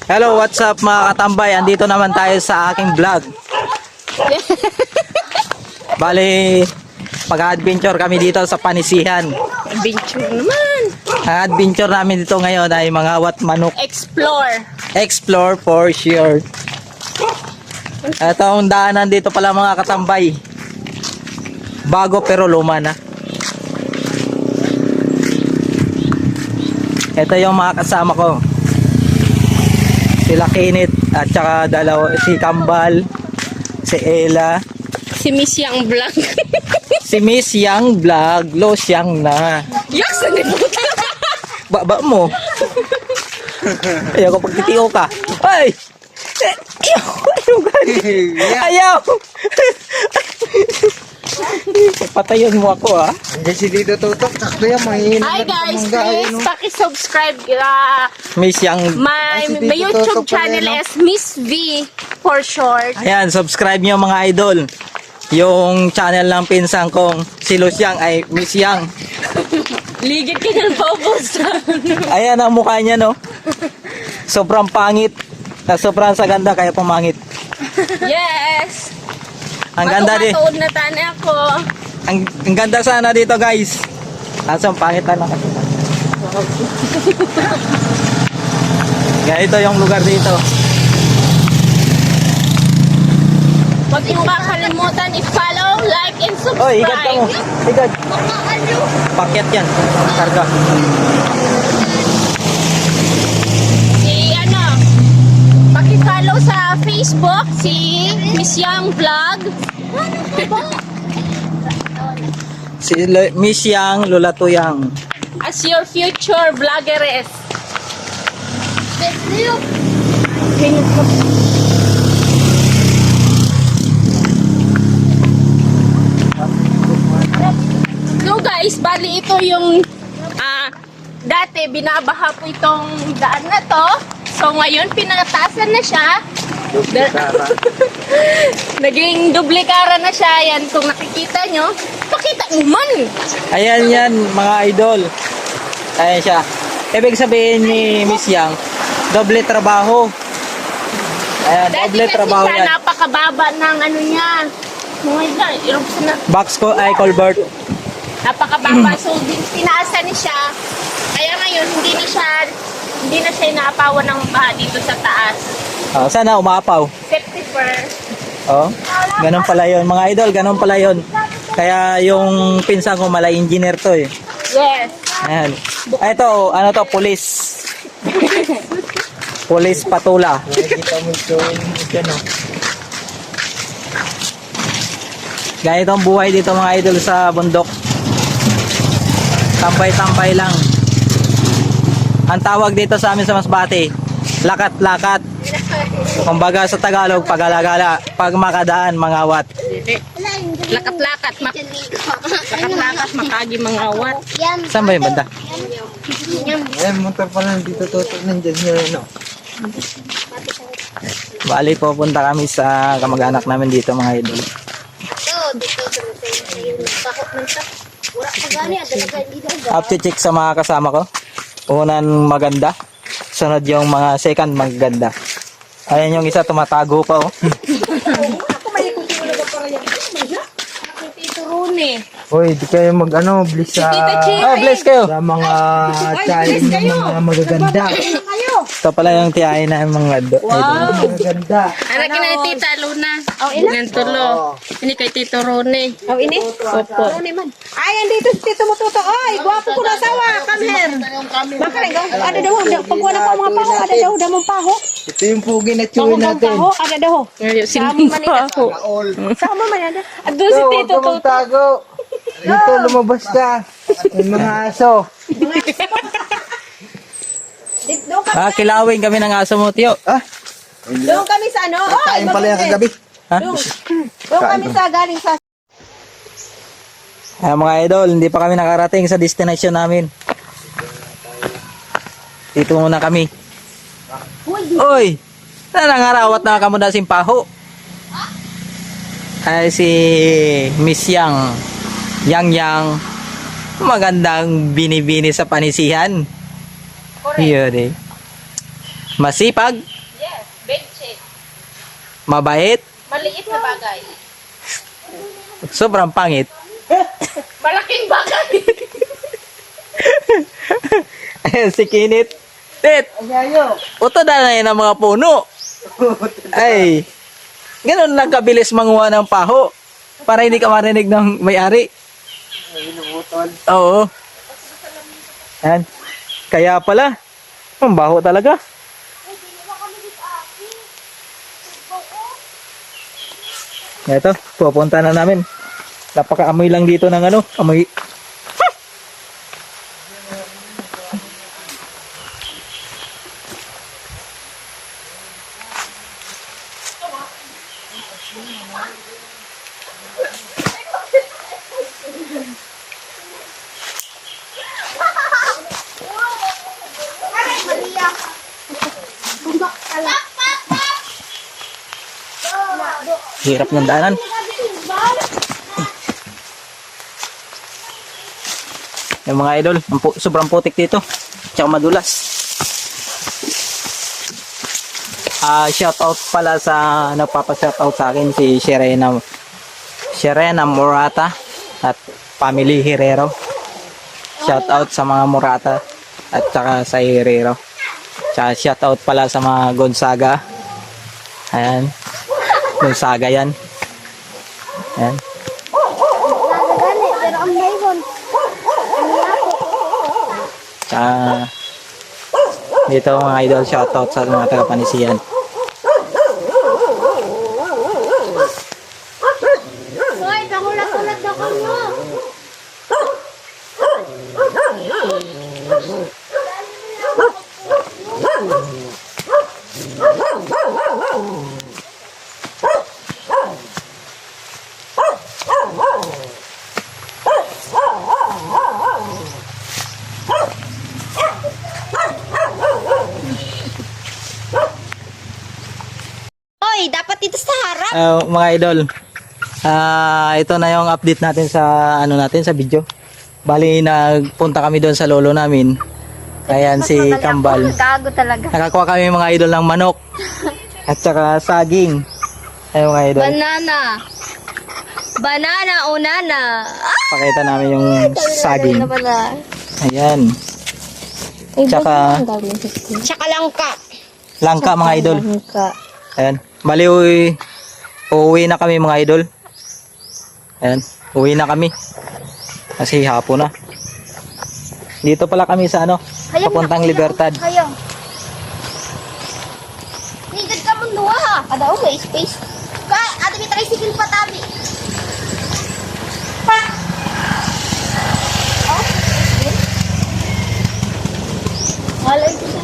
Hello, what's up mga katambay? Andito naman tayo sa aking vlog. Bali, pag-adventure kami dito sa Panisihan. Adventure naman. Ang adventure namin dito ngayon ay mga wat manok. Explore. Explore for sure. Ito ang daanan dito pala mga katambay. Bago pero luma na. Ito yung mga kasama ko. Sila Kenneth at saka dalawa, si Kambal, si Ella, Si Miss Yang Vlog. si Miss Yang Vlog, Lo Siyang na. Yak, sa nipot. Baba mo. Ayaw ko pagtitiyo ka. Ay! Ayaw! Patayon mo ako ha. Hindi si Tito Tutok, sakto yan, mahina. Hi guys, please paki-subscribe Miss Yang. my Ay, si Tito YouTube Toto pala channel yan, no? is Miss V for short. Ayan, subscribe nyo mga idol. Yung channel ng pinsang kong si Lo Siyang ay Miss Yang. Ligid ka ng bobos. Ayan ang mukha niya no. Sobrang pangit. Na sobrang sa ganda kaya pumangit. Yes. Ang ganda din. Matuod na tani ako. Ang ganda sana dito guys. Kaso ang pangit na kasi. Ganito yung lugar dito. Huwag niyo kakalimutan i-follow, like, and Oy, higad ka mo. subscribe. Higad. Paket yan. Karga. Paki-follow sa Facebook si Miss Yang Vlog. Si Miss Yang, Lola Tuyang. As your future vloggeress. So guys, bali ito yung dati binabaha po itong daan na to. So ngayon pinataasan na siya. Naging dublikara na siya. Yan kung nakikita nyo. Pakita mo man. Ayan yan mga idol. Ayan siya. Ibig sabihin ni Miss Yang, doble trabaho. Ayan, Dati doble kasi trabaho siya yan. napakababa ng ano niya. Mga God, irupsan na. Box ko ay Colbert. Napakababa. So tinaasan ni siya. Kaya ngayon hindi na siya inaapawan ng baha dito sa taas. Oh, sana umapaw. Safety first. Oh, ganun pala yun. Mga idol, ganun pala yun. Kaya yung pinsan ko mala engineer to eh. Yes. Ayan. Ay, ito, ano to, pulis. Pulis patula. Kita mo ito, ano. Ganito ang buhay dito mga idol sa bundok. Tampay-tampay lang. Ang tawag dito sa amin sa Masbate, lakat-lakat. Kumbaga sa Tagalog, pag-alagala. Pag makadaan, mangawat. Lakat-lakat. Lakat-lakat. Makagi mangawat. Saan ba yung banda? Ayan, motor pala ng Tito Tutok, nandyan yun, ano. Bali, pupunta kami sa kamag-anak namin dito mga idol. After check sa mga kasama ko. Unan maganda. Sunod yung mga second maganda. Ayan yung isa tumatago pa oh. Tito Rune. Uy, di kayo mag-ano, bless sa... Tita Chi. Ah, bless kayo. Sa mga challenge ng mga magaganda. Ito pala yung tiyahin na yung mga Magaganda. Anak na ni Tita Luna. Yan tulo. Ini kay Tito Rune. Oh, ini? Opo. Ay, andito si Tito Mututo. Ay, gwapo ko na sawa. Come here. Baka rin, ada daw. Pag wala ko mga paho, ada daw. Damong paho. Ito yung pugi na chewy Damong natin. paho, ada daw. Sama man ito. Sama man yan. At doon si Ito, Tito huwag ka Toto. magtago. Dito, lumabas ka. May mga aso. Doon kami, kilawin kami ng aso mo, tiyo. Ah, doon kami sa ano. Oh, kain pala yan kagabi. Ha? Doon kami sa galing sa... Ayan mga idol, hindi pa kami nakarating sa destination namin. Dito muna kami. Uy! Nanangarawat na kamo na simpaho. Ay si Miss Yang. Yang. Magandang binibini sa panisihan. Yun eh. Masipag, Yes, bedsheet. mabait, Maliit na bagay. sobrang pangit. Malaking bagay. Ayan si Kinit. Tit, uto na yun ang mga puno. Ay, ganun lang kabilis manguha ng paho para hindi ka marinig ng may-ari. Oo. Ayan. Kaya pala, ang baho talaga. Ito, pupunta na namin. Napaka-amoy lang dito ng ano, amoy. Hirap ng daanan. Yung mga idol, sobrang putik dito. Tsaka madulas. Shout out pala sa nagpapa-shout out sa akin si Sherena Murata at family Herrero. Shout out sa mga Murata at saka sa Herrero. Tsaka shout out pala sa mga Gonzaga. Ayan. Gonzaga yan. Ayan. Tsaka dito mga idol, shout out sa mga taga-Panisian. Hoy, pakulat-kulat daw kayo. Hoy, dapat dito sa harap. Mga idol, ito na yung update natin sa ano natin sa video. Bali nagpunta kami doon sa lolo namin. Ayan si Kambal. Gago talaga. Nakakuha kami mga idol ng manok at saka saging. Ayun mga idol. Banana. Banana o nana. Pakita namin yung saging. Pala. Ayan. Tsaka Tsaka langka. langka mga idol. Langka. Ayan. Bali uuwi na kami mga idol. Ayan. Uwi na kami. Kasi hapon na. Dito pala kami sa ano, papuntang Libertad. Hayang. Nigad ka mong luwa ha. Ada o may space. Ka, ada may tricycle pa tabi. Pa. Oh, malay ko sa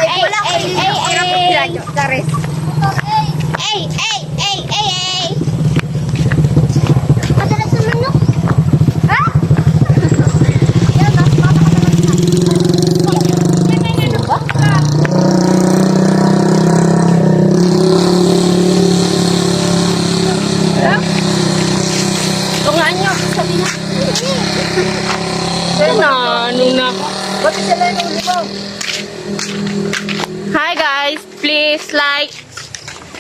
wala ko yung hirap ng piladyo. Gares. Madalas sa manok. Ha? Yan, mas mata ka naman na. Ano ba? Tungaan niyo. Sabi na. Ano na. Ba't sila yung ulo mo? Hi guys, please like,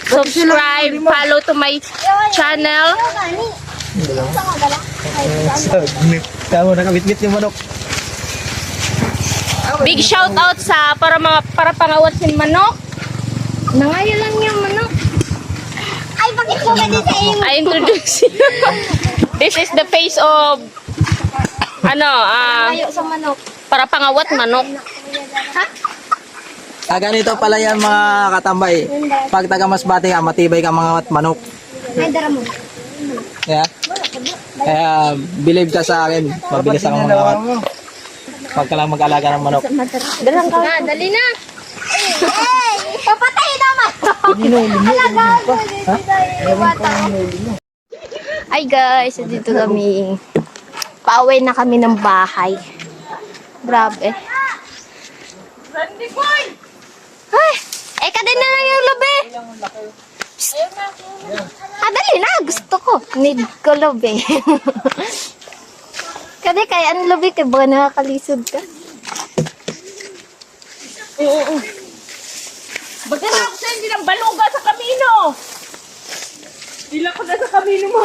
subscribe, follow to my channel. Tama na kabit-bit yung manok. Big shout out sa para pangawat sin manok. Nangayo lang yung manok. Ay, bakit ko ganun sa iyo? I introduce you. This is the face of Ayaw sa manok. para pangawat manok. Ganito pala yan mga katambay. Pag taga Masbate ka, matibay ka mga manok. Ay, dara mo. Yeah. Kaya believe ka sa akin. Mabilis ako mga kawat. Huwag ka lang mag-alaga ng manok. Dalang ka. Dali na. Hey! Papatay naman! Alaga ko. Ay guys, dito kami. Pauwi na kami ng bahay. Grabe. Ay! Eh, kadin na lang yung labi. Dali na. Gusto ko. Need ko lobe. Kasi kaya ang lobe kay baka nakakalisod ka. Oo. Baga na ako sa hindi ng baluga sa kamino. Dila ko na sa kamino mo.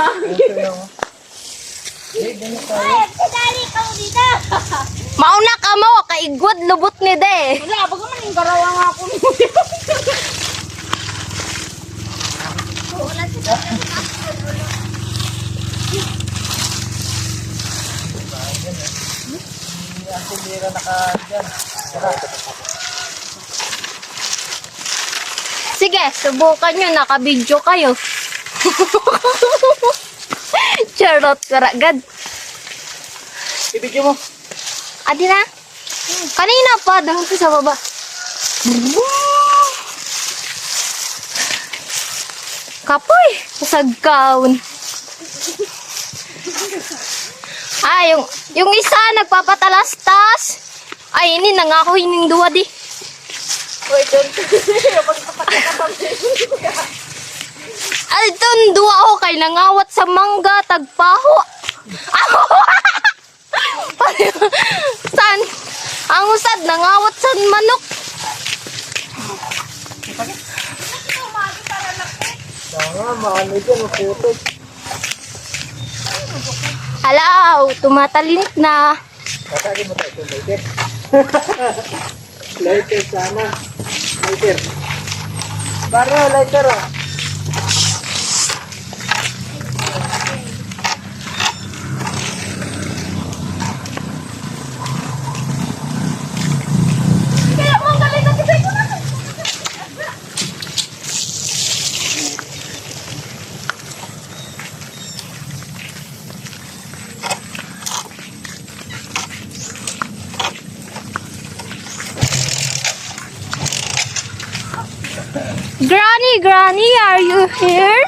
Mauna ka mo. Kaigwad lubot ni de. Wala, baga man yung garawa nga ako. Sige, subukan nyo. Naka-video kayo. Charot karagad. Ibigyo mo. Adi na. Kanina pa. Doon sa baba. Kapoy. Sagkaon. Yung isa nagpapatalastas. Ay, ini nangako hining duwa di. Ay, itong duwa ako kay nangawat sa mangga, tagpaho. San? Ang usad, nangawat sa manok. Halaw, tumatalinit na. Lighter sana. Lighter. Baro, lighter oh. Granny, are you here?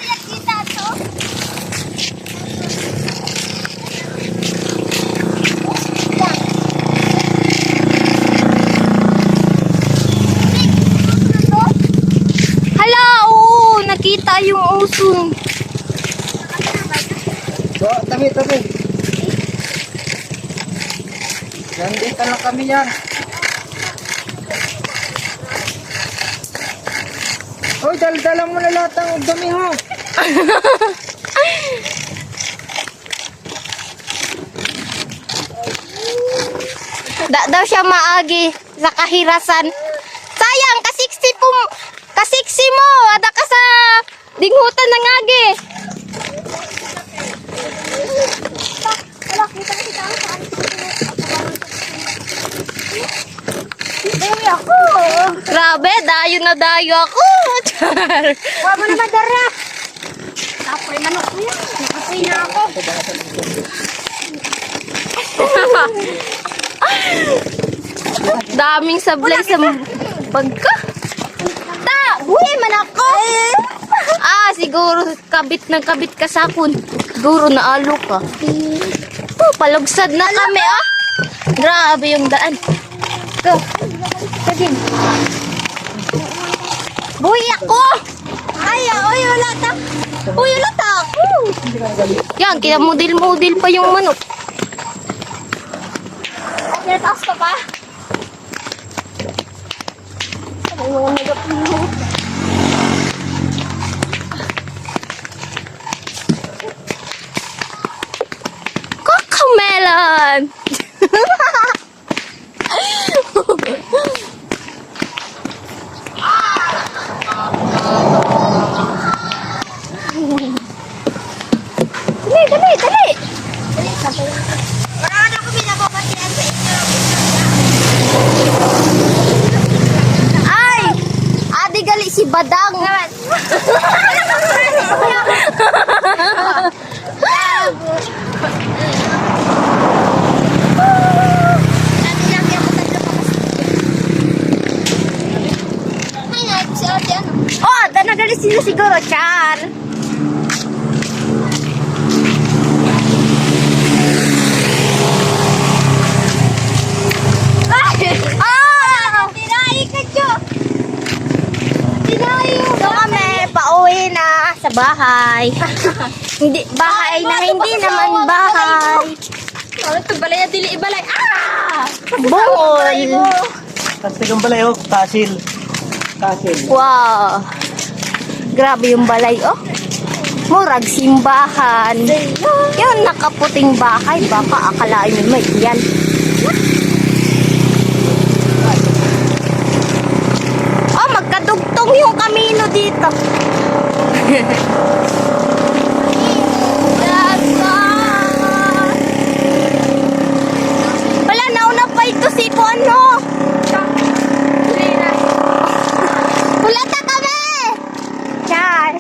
Hala, oo, nakita yung usong. So, tabi. Nandito lang kami yan. Hoy, dala mo na lahat ng dumi ho. Daw siya maagi sa kahirasan. Sayang, kasiksi mo. Ada ka sa dinghutan ng agi. Grabe, dayo na dayo ako. Huwag mo na madara. Tapoy manok mo yan. Nakasay na ako. Daming sablay sa bangka. Uy, man ako. Siguro kabit ka sa akon. Siguro naalo ka. Palugsad na kami, Grabe yung daan. Go. Kagin. Buhay ako. Uy, wala ta ako. Yan, kinamudil-mudil pa yung manok. Taas ka pa. Kakamelan. Dali. Wala na kami nababatian sa inyo. Ay! Adi gali si Badang. Nagali sila siguro, Char. Tinahi ka, Jo. Tinahi mo. So kami, pauwi na. sa bahay. Hindi, bahay na hindi naman bahay. Ano ito? Balay na dili ibalay. Ah! Bungol. Tapos tigang balay, oh. Kasil. Kasil. Wow. Grabe yung balay, oh. Murag simbahan. Yung nakaputing bahay, baka akalain mo may yan. Oh, magkadugtong yung kamino dito. Wala, nauna pa ito si ano. Wala ta kami! Char!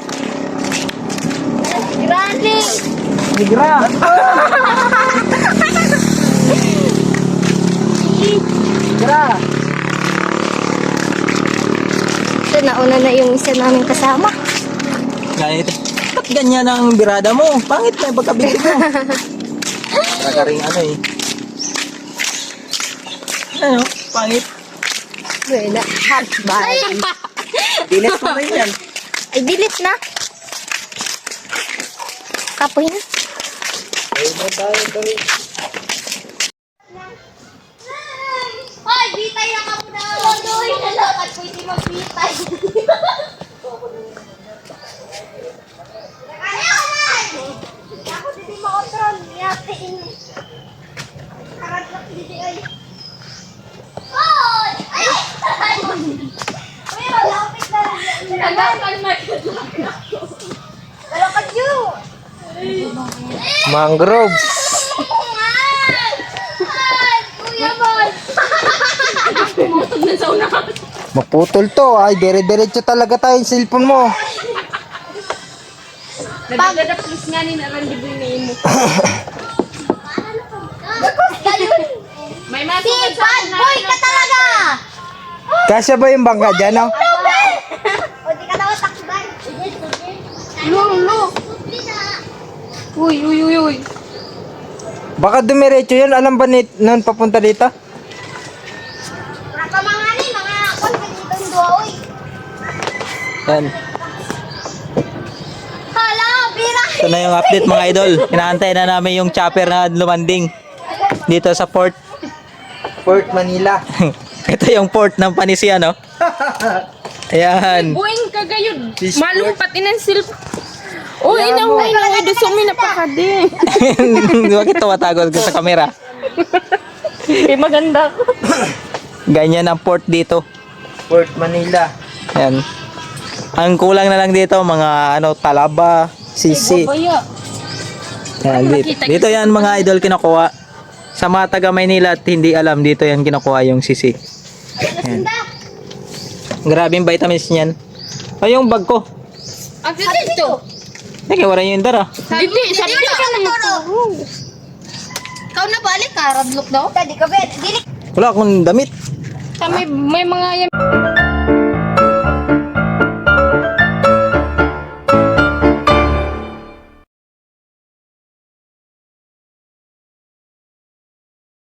Grande! Migra. Migra. So, nauna na yung isa namin kasama. Ganito. Ba't ganyan ang birada mo? Pangit na yung pagkabili mo. Talaga rin ano eh. Ano? Pangit. Wala. Hot bye. Dilis mo rin yan. Ay, delete na. Kapoy na. Hoy, bitay na ka muna. Hoy, nalakat po hindi magbitay. Ako hindi makontrol. Yatiin. Karagak hindi ay. Hoy! Ay! Uy, malapit na lang. Nagakan na. Malakad yun. Mangroves. Kuya Bon! Pumutog na sa unahan. Maputol to. Ay, dire-diretso talaga tayo yung cellphone mo. Nagagada please nga ni narandiboy na imo. May Si masukad sa bad boy ka talaga! Kasya ba yung bangka dyan, no? O di ka daw takban. Lulo. Uy, uy, uy, uy. Baka dumiretso yun. Alam ba noon papunta dito? Mga pamangani, mga content dito yung duwa, uy. Yan. Hala, bira! Ito na yung update mga idol. Inaantay na namin yung chopper na lumanding dito sa port. Port Manila. Ito yung port ng Panisia, no? Ayan. Buing kagayod. Fish Malumpat inan silp. Oh, inaway na way do sumi na pakadi. Bakit tumatagol ka sa kamera? Eh maganda. Ganyan ang port dito. Port Manila. Ayan. Ang kulang na lang dito, mga ano, talaba, sisi. Baya. Ayan, dito. Dito yan mga idol kinukuha. Sa mga taga Maynila at hindi alam, dito yan kinukuha yung sisi. Ayan. Grabing vitamins niyan. Ay, yung bag ko. Ang dito. Teka, wala yung dara. Dito, sabi ka na. Ikaw na balik ka, radlock daw? Tadi ka, bet. Dili. Wala akong damit. May mga yan.